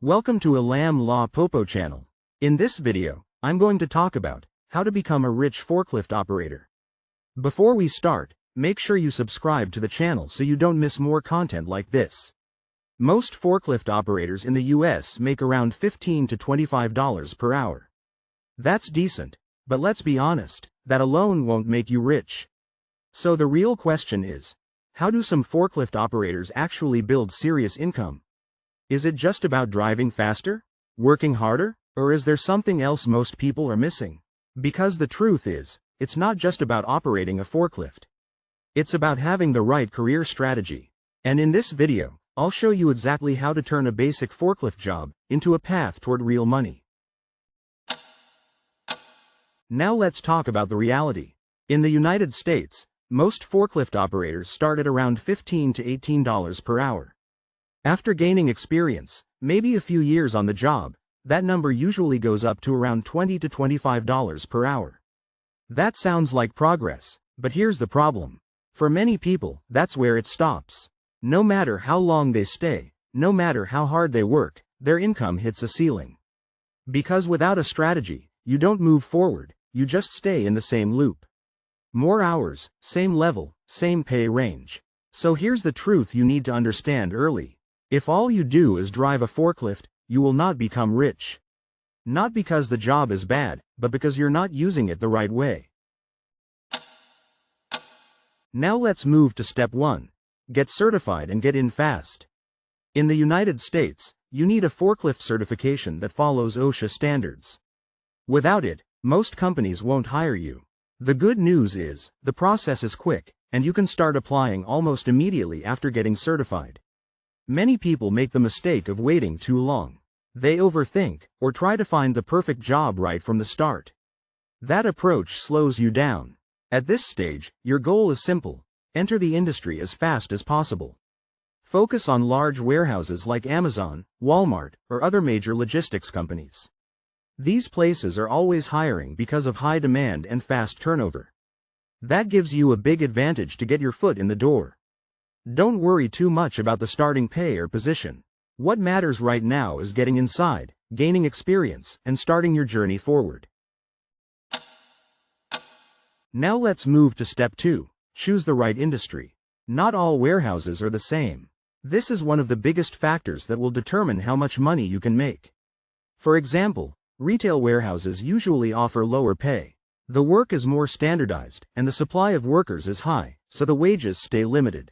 Welcome to Alam La Popo channel. In this video, I'm going to talk about how to become a rich forklift operator. Before we start, make sure you subscribe to the channel so you don't miss more content like this. Most forklift operators in the US make around $15 to $25 per hour. That's decent, but let's be honest, that alone won't make you rich. So the real question is, how do some forklift operators actually build serious income? Is it just about driving faster, working harder, or is there something else most people are missing? Because the truth is, it's not just about operating a forklift. It's about having the right career strategy. And in this video, I'll show you exactly how to turn a basic forklift job into a path toward real money. Now let's talk about the reality. In the United States, most forklift operators start at around $15 to $18 per hour. After gaining experience, maybe a few years on the job, that number usually goes up to around $20 to $25 per hour. That sounds like progress, but here's the problem. For many people, that's where it stops. No matter how long they stay, no matter how hard they work, their income hits a ceiling. Because without a strategy, you don't move forward, you just stay in the same loop. More hours, same level, same pay range. So here's the truth you need to understand early. If all you do is drive a forklift, you will not become rich. Not because the job is bad, but because you're not using it the right way. Now let's move to step 1. Get certified and get in fast. In the United States, you need a forklift certification that follows OSHA standards. Without it, most companies won't hire you. The good news is, the process is quick, and you can start applying almost immediately after getting certified. Many people make the mistake of waiting too long. They overthink, or try to find the perfect job right from the start. That approach slows you down. At this stage, your goal is simple: enter the industry as fast as possible. Focus on large warehouses like Amazon, Walmart, or other major logistics companies. These places are always hiring because of high demand and fast turnover. That gives you a big advantage to get your foot in the door. Don't worry too much about the starting pay or position. What matters right now is getting inside, gaining experience, and starting your journey forward. Now let's move to step 2. Choose the right industry. Not all warehouses are the same. This is one of the biggest factors that will determine how much money you can make. For example, retail warehouses usually offer lower pay. The work is more standardized, and the supply of workers is high, so the wages stay limited.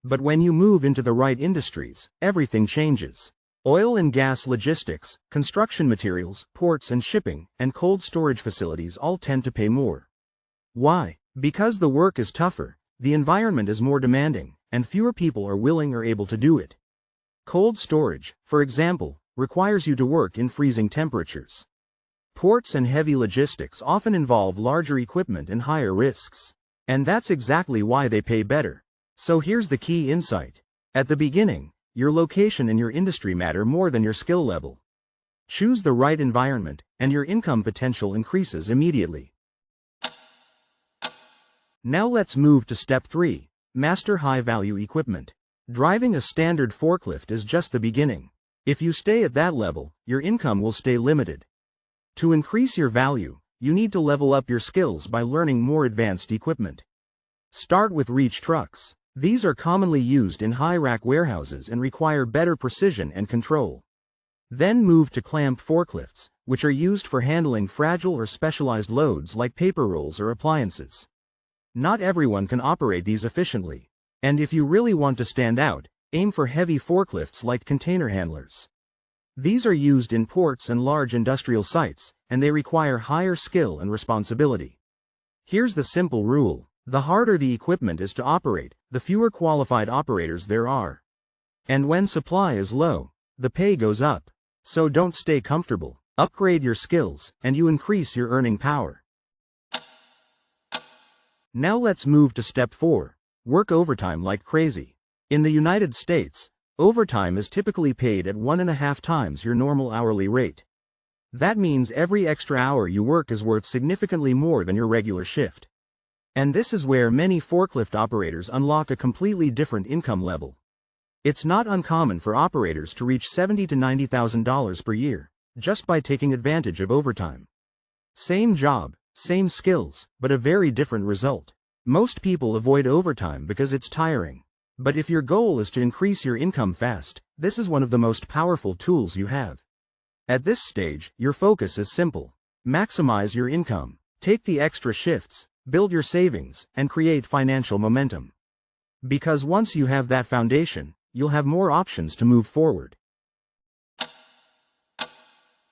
But when you move into the right industries, everything changes. Oil and gas logistics, construction materials, ports and shipping, and cold storage facilities all tend to pay more. Why? Because the work is tougher, the environment is more demanding, and fewer people are willing or able to do it. Cold storage, for example, requires you to work in freezing temperatures. Ports and heavy logistics often involve larger equipment and higher risks. And that's exactly why they pay better. So here's the key insight. At the beginning, your location and your industry matter more than your skill level. Choose the right environment, and your income potential increases immediately. Now let's move to step 3. Master high-value equipment. Driving a standard forklift is just the beginning. If you stay at that level, your income will stay limited. To increase your value, you need to level up your skills by learning more advanced equipment. Start with reach trucks. These are commonly used in high-rack warehouses and require better precision and control. Then move to clamp forklifts, which are used for handling fragile or specialized loads like paper rolls or appliances. Not everyone can operate these efficiently. And if you really want to stand out, aim for heavy forklifts like container handlers. These are used in ports and large industrial sites, and they require higher skill and responsibility. Here's the simple rule. The harder the equipment is to operate, the fewer qualified operators there are. And when supply is low, the pay goes up. So don't stay comfortable. Upgrade your skills, and you increase your earning power. Now let's move to step 4. Work overtime like crazy. In the United States, overtime is typically paid at 1.5 times your normal hourly rate. That means every extra hour you work is worth significantly more than your regular shift. And this is where many forklift operators unlock a completely different income level. It's not uncommon for operators to reach $70,000 to $90,000 per year, just by taking advantage of overtime. Same job, same skills, but a very different result. Most people avoid overtime because it's tiring. But if your goal is to increase your income fast, this is one of the most powerful tools you have. At this stage, your focus is simple. Maximize your income, take the extra shifts, build your savings, and create financial momentum. Because once you have that foundation, you'll have more options to move forward.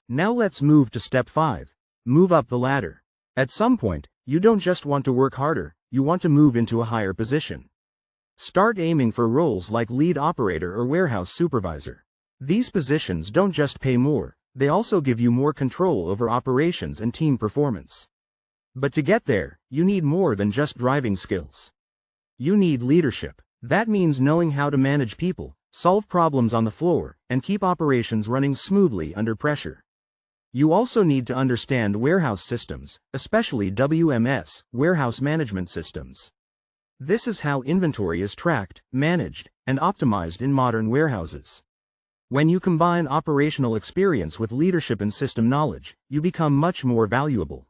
Now let's move to step 5. Move up the ladder. At some point, you don't just want to work harder, you want to move into a higher position. Start aiming for roles like lead operator or warehouse supervisor. These positions don't just pay more, they also give you more control over operations and team performance. But to get there, you need more than just driving skills. You need leadership. That means knowing how to manage people, solve problems on the floor, and keep operations running smoothly under pressure. You also need to understand warehouse systems, especially WMS, warehouse management systems. This is how inventory is tracked, managed, and optimized in modern warehouses. When you combine operational experience with leadership and system knowledge, you become much more valuable.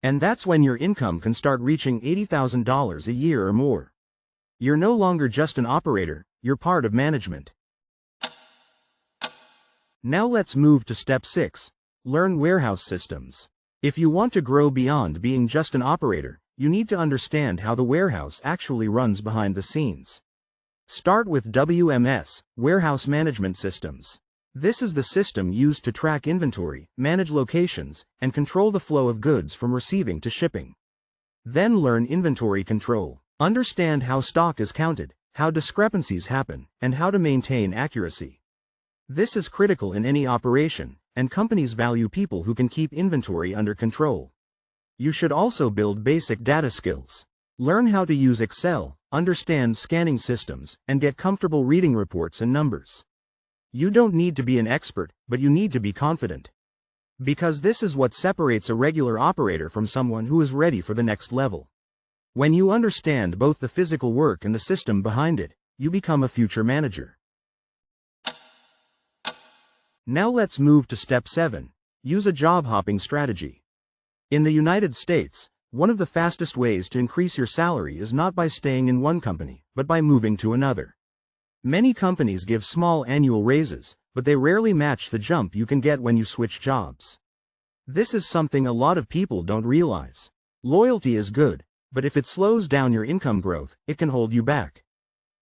And that's when your income can start reaching $80,000 a year or more. You're no longer just an operator, you're part of management. Now let's move to step 6. Learn warehouse systems. If you want to grow beyond being just an operator, you need to understand how the warehouse actually runs behind the scenes. Start with WMS, Warehouse Management Systems. This is the system used to track inventory, manage locations, and control the flow of goods from receiving to shipping. Then learn inventory control. Understand how stock is counted, how discrepancies happen, and how to maintain accuracy. This is critical in any operation, and companies value people who can keep inventory under control. You should also build basic data skills. Learn how to use Excel, understand scanning systems, and get comfortable reading reports and numbers. You don't need to be an expert, but you need to be confident. Because this is what separates a regular operator from someone who is ready for the next level. When you understand both the physical work and the system behind it, you become a future manager. Now let's move to step 7. Use a job hopping strategy. In the United States, one of the fastest ways to increase your salary is not by staying in one company, but by moving to another. Many companies give small annual raises, but they rarely match the jump you can get when you switch jobs. This is something a lot of people don't realize. Loyalty is good, but if it slows down your income growth, it can hold you back.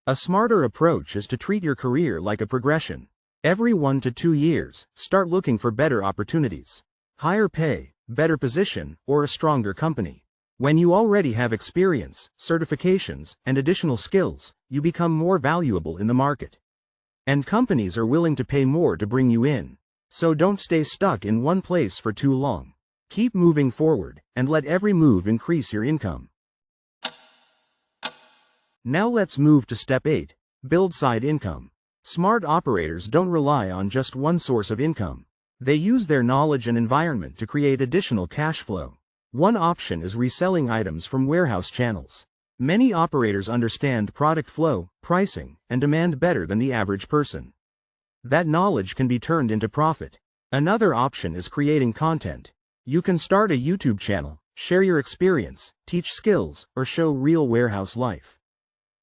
A smarter approach is to treat your career like a progression. Every 1 to 2 years, start looking for better opportunities. Higher pay, better position, or a stronger company. When you already have experience, certifications, and additional skills, you become more valuable in the market. And companies are willing to pay more to bring you in. So don't stay stuck in one place for too long. Keep moving forward, and let every move increase your income. Now let's move to step 8. Build side income. Smart operators don't rely on just one source of income. They use their knowledge and environment to create additional cash flow. One option is reselling items from warehouse channels. Many operators understand product flow, pricing, and demand better than the average person. That knowledge can be turned into profit. Another option is creating content. You can start a YouTube channel, share your experience, teach skills, or show real warehouse life.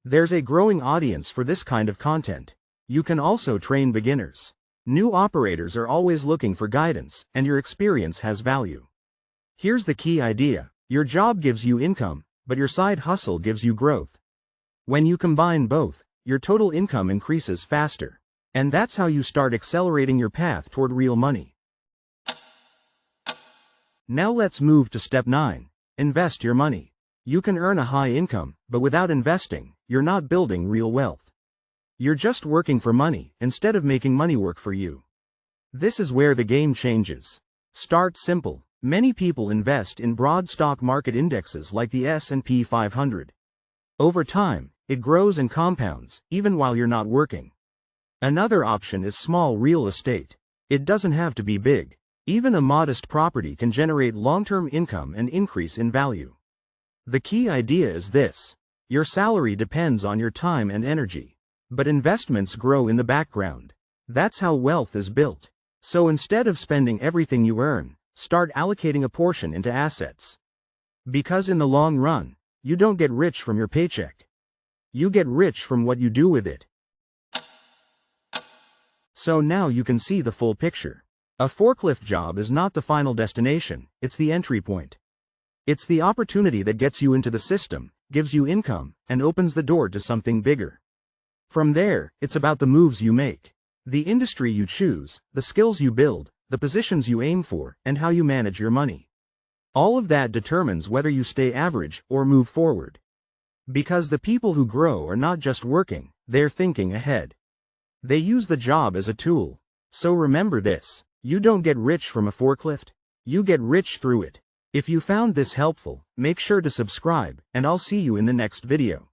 There's a growing audience for this kind of content. You can also train beginners. New operators are always looking for guidance, and your experience has value. Here's the key idea. Your job gives you income, but your side hustle gives you growth. When you combine both, your total income increases faster. And that's how you start accelerating your path toward real money. Now let's move to step 9. Invest your money. You can earn a high income, but without investing, you're not building real wealth. You're just working for money, instead of making money work for you. This is where the game changes. Start simple. Many people invest in broad stock market indexes like the S&P 500. Over time, it grows and compounds, even while you're not working. Another option is small real estate. It doesn't have to be big. Even a modest property can generate long-term income and increase in value. The key idea is this. Your salary depends on your time and energy. But investments grow in the background. That's how wealth is built. So instead of spending everything you earn, start allocating a portion into assets. Because in the long run, you don't get rich from your paycheck. You get rich from what you do with it. So now you can see the full picture. A forklift job is not the final destination, it's the entry point. It's the opportunity that gets you into the system, gives you income, and opens the door to something bigger. From there, it's about the moves you make, the industry you choose, the skills you build, the positions you aim for, and how you manage your money. All of that determines whether you stay average or move forward. Because the people who grow are not just working, they're thinking ahead. They use the job as a tool. So remember this, you don't get rich from a forklift, you get rich through it. If you found this helpful, make sure to subscribe, and I'll see you in the next video.